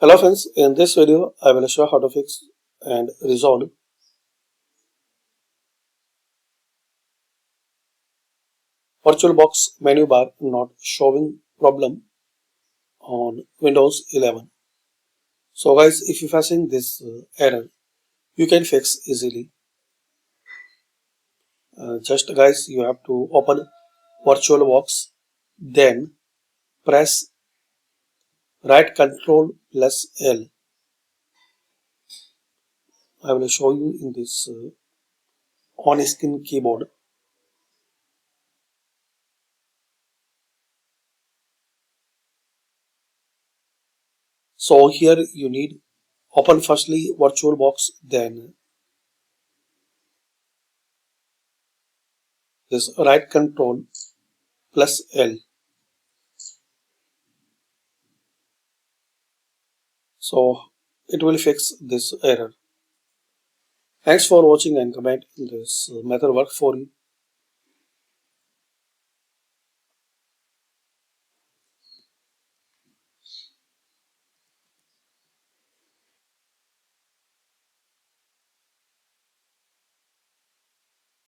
Hello friends, in this video I will show how to fix and resolve VirtualBox menu bar not showing problem on Windows 11. So guys, if you're facing this error, you can fix easily. Just guys, you have to open VirtualBox, then press right Control plus L. I will show you in this on-screen keyboard. So here you need open firstly VirtualBox, then this right Control plus L. So it will fix this error. Thanks for watching and comment this method work for you.